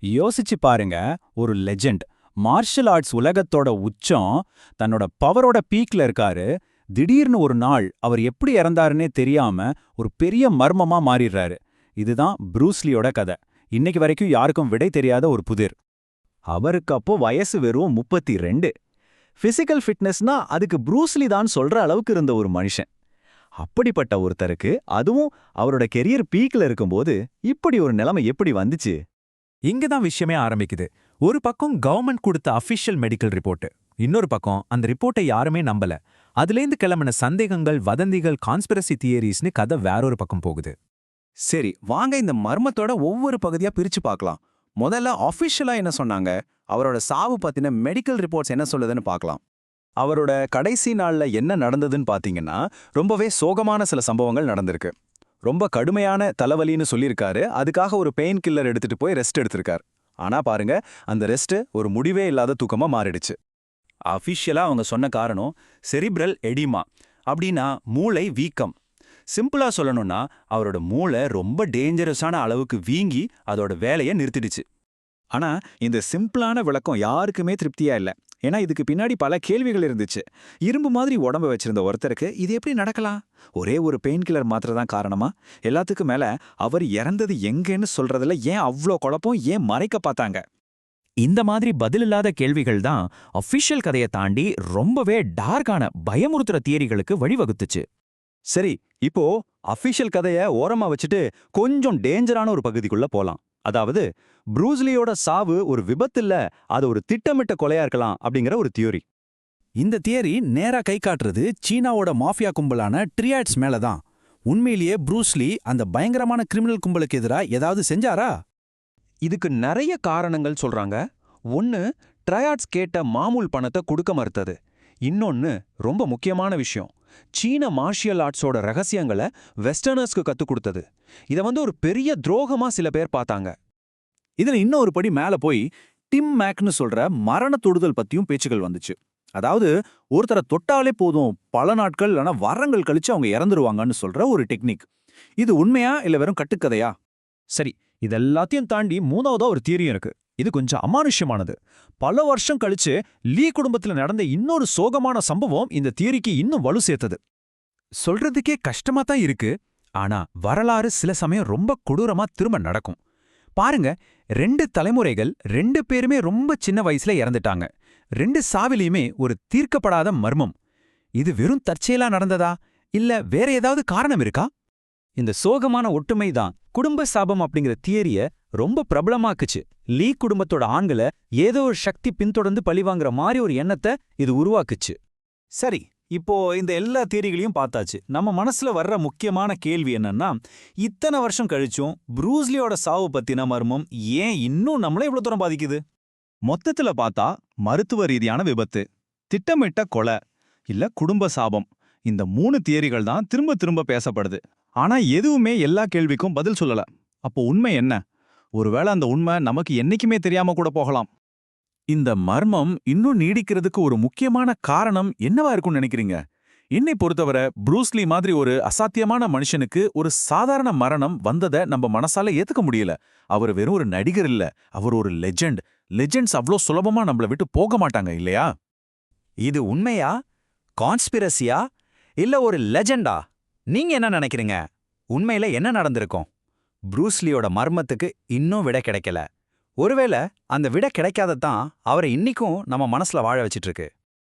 யோசிச்சு பாருங்க, ஒரு லெஜெண்ட் மார்ஷல் ஆர்ட்ஸ் உலகத்தோட உச்சம், தன்னோட பவரோட பீக்ல இருக்காரு. திடீர்னு ஒரு நாள் அவர் எப்படி இறந்தாருன்னே தெரியாம ஒரு பெரிய மர்மமா மாறிடுறாரு. இதுதான் ப்ரூஸ்லியோட கதை. இன்னைக்கு வரைக்கும் யாருக்கும் விடை தெரியாத ஒரு புதிர். அவருக்கு அப்போ வயசு வெறும் 32. பிசிக்கல் ஃபிட்னஸ்னா அதுக்கு ப்ரூஸ்லி தான் சொல்ற அளவுக்கு இருந்த ஒரு மனுஷன். அப்படிப்பட்ட ஒருத்தருக்கு, அதுவும் அவரோட கெரியர் பீக்ல இருக்கும்போது இப்படி ஒரு நிலைமை எப்படி வந்துச்சு? இங்க தான் விஷயமே ஆரம்பிக்குது. ஒரு பக்கம் கவர்மெண்ட் கொடுத்த அஃபிஷியல் மெடிக்கல் ரிப்போர்ட், இன்னொரு பக்கம் அந்த ரிப்போர்ட்டை யாருமே நம்பல. அதுலேருந்து கிளம்பின சந்தேகங்கள், வதந்திகள், கான்ஸ்பிரசி தியரிஸ்னு கதை வேறொரு பக்கம் போகுது. சரி, வாங்க இந்த மர்மத்தோட ஒவ்வொரு பகுதியா பிரிச்சு பார்க்கலாம். முதல்ல ஆஃபிஷியலா என்ன சொன்னாங்க, அவரோட சாவு பத்தின மெடிக்கல் ரிப்போர்ட்ஸ் என்ன சொல்லுதுன்னு பார்க்கலாம். அவரோட கடைசி நாள்ல என்ன நடந்ததுன்னு பாத்தீங்கன்னா, ரொம்பவே சோகமான சில சம்பவங்கள் நடந்திருக்கு. ரொம்ப கடுமையான தலைவலின்னு சொல்லியிருக்காரு. அதுக்காக ஒரு பெயின் கில்லர் எடுத்துட்டு போய் ரெஸ்ட் எடுத்திருக்காரு. ஆனா பாருங்க, அந்த ரெஸ்ட் ஒரு முடிவே இல்லாத தூக்கமா மாறிடுச்சு. அஃபிஷியலா அவங்க சொன்ன காரணம் செரிப்ரல் எடிமா, அப்படின்னா மூளை வீக்கம். சிம்பிளா சொல்லணும்னா அவரோட மூளை ரொம்ப டேஞ்சரஸான அளவுக்கு வீங்கி அதோட வேலையை நிறுத்திடுச்சு. ஆனா இந்த சிம்பிளான விளக்கம் யாருக்குமே திருப்தியா இல்ல. ஏன்னா இதுக்கு பின்னாடி பல கேள்விகள் இருந்துச்சு. இரும்பு மாதிரி உடம்ப வச்சிருந்த ஒருத்தருக்கு இது எப்படி நடக்கலாம்? ஒரே ஒரு பெயின் கில்லர் மாத்திரை தான் காரணமா? எல்லாத்துக்கும் மேல அவர் இறந்தது எங்கன்னு சொல்றதுல ஏன் அவ்ளோ குழப்பம்? ஏன் மறைக்க பார்த்தாங்க? இந்த மாதிரி பதிலில்லாத கேள்விகள் தான் அஃபிஷியல் கதையை தாண்டி ரொம்பவே டார்க்கான பயமுறுத்துற தியரிகளுக்கு வழிவகுத்துச்சு. சரி, இப்போ அஃபிஷியல் கதைய ஓரமா வச்சுட்டு கொஞ்சம் டேஞ்சரான ஒரு பகுதிக்குள்ள போலாம். அதாவது ப்ரூஸ்லியோட சாவு ஒரு விபத்து இல்ல, அது ஒரு திட்டமிட்ட கொலையா இருக்கலாம் அப்படிங்கிற ஒரு தியோரி. இந்த தியரி நேரா கை காட்டுறது சீனாவோட மாஃபியா கும்பலான ட்ரியாட்ஸ் மேல தான். உண்மையிலேயே ப்ரூஸ்லி அந்த பயங்கரமான கிரிமினல் கும்பலுக்கு எதிரா ஏதாவது செஞ்சாரா? இதுக்கு நிறைய காரணங்கள் சொல்றாங்க. ஒன்னு, ட்ரையாட்ஸ் கேட்ட மாமூல் பணத்தை கொடுக்க மறுத்தது. இன்னொன்னு, ரொம்ப முக்கியமான விஷயம், சீன மார்ஷியல் ஆர்ட்ஸோட ரகசியங்களை வெஸ்டர்னர்ஸ்க்கு கத்துக் கொடுத்தது. இதை ஒரு பெரிய துரோகமா சில பேர் பார்த்தாங்க. இதுல இன்னும் ஒரு படி மேல போய் டிம் மேக்னு சொல்ற மரண தொடுதல் பத்தியும் பேச்சுகள் வந்துச்சு. அதாவது ஒருத்தரை தொட்டாலே போதும், பல நாட்கள் இல்லைனா வாரங்கள் கழிச்சு அவங்க இறந்துருவாங்கன்னு சொல்ற ஒரு டெக்னிக். இது உண்மையா இல்ல வெறும் கட்டுக்கதையா? சரி, இதெல்லாத்தையும் தாண்டி மூணாவதா ஒரு தியரியும் இருக்கு. இது கொஞ்சம் அமானுஷ்யமானது. பல வருஷம் கழிச்சு லீ குடும்பத்துல நடந்த இன்னொரு சோகமான சம்பவம் இந்த தியரிக்கு இன்னும் வலு சேர்த்தது. சொல்றதுக்கே கஷ்டமா தான் இருக்கு. ஆனா வரலாறு சில சமயம் ரொம்ப கொடூரமா திரும்ப நடக்கும். பாருங்க, 2 தலைமுறைகள் 2 பேருமே ரொம்ப சின்ன வயசுல இறந்துட்டாங்க. 2 சாவிலையுமே ஒரு தீர்க்கப்படாத மர்மம். இது வெறும் தற்செயலா நடந்ததா இல்ல வேற ஏதாவது காரணம் இருக்கா? இந்த சோகமான ஒட்டுமை தான் குடும்ப சாபம் அப்படிங்கிற தியரிய ரொம்ப பிரபலமாக்குச்சு. லீ குடும்பத்தோட ஆண்களை ஏதோ ஒரு சக்தி பின்தொடர்ந்து பழிவாங்கிற மாதிரி ஒரு எண்ணத்தை இது உருவாக்குச்சு. சரி, இப்போ இந்த எல்லா தியரிகளையும் பார்த்தாச்சு. நம்ம மனசுல வர்ற முக்கியமான கேள்வி என்னன்னா, இத்தனை வருஷம் கழிச்சும் ப்ரூஸ்லியோட சாவு பத்தின மர்மம் ஏன் இன்னும் நம்மள இவ்வளவு தூரம் பாதிக்குது? மொத்தத்துல பார்த்தா மருத்துவ ரீதியான விபத்து, திட்டமிட்ட கொலை, இல்ல குடும்ப சாபம், இந்த 3 தியரிகள் தான் திரும்ப திரும்ப பேசப்படுது. ஆனா எதுவுமே எல்லா கேள்விக்கும் பதில் சொல்லல. அப்போ உண்மை என்ன? ஒருவேளை அந்த உண்மை நமக்கு என்னைக்குமே தெரியாம கூட போகலாம். இந்த மர்மம் இன்னும் நீடிக்கிறதுக்கு ஒரு முக்கியமான காரணம் என்னவா இருக்கும்னு நினைக்கிறீங்க? என்னை பொறுத்தவரை ப்ரூஸ்லி மாதிரி ஒரு அசாத்தியமான மனுஷனுக்கு ஒரு சாதாரண மரணம் வந்ததை நம்ம மனசால ஏத்துக்க முடியல. அவர் வெறும் ஒரு நடிகர் இல்ல, அவர் ஒரு லெஜெண்ட். லெஜெண்ட்ஸ் அவ்வளோ சுலபமா நம்மள விட்டு போக மாட்டாங்க இல்லையா? இது உண்மையா, கான்ஸ்பிரசியா, இல்ல ஒரு லெஜெண்டா? நீங்க என்ன நினைக்கிறீங்க? உண்மையில என்ன நடந்திருக்கும்? ப்ரூஸ்லியோட மர்மத்துக்கு இன்னும் விடை கிடைக்கல. ஒருவேளை அந்த விடை கிடைக்காததான் அவரை இன்னிக்கும் நம்ம மனசுல வாழ வச்சிட்டு இருக்கு.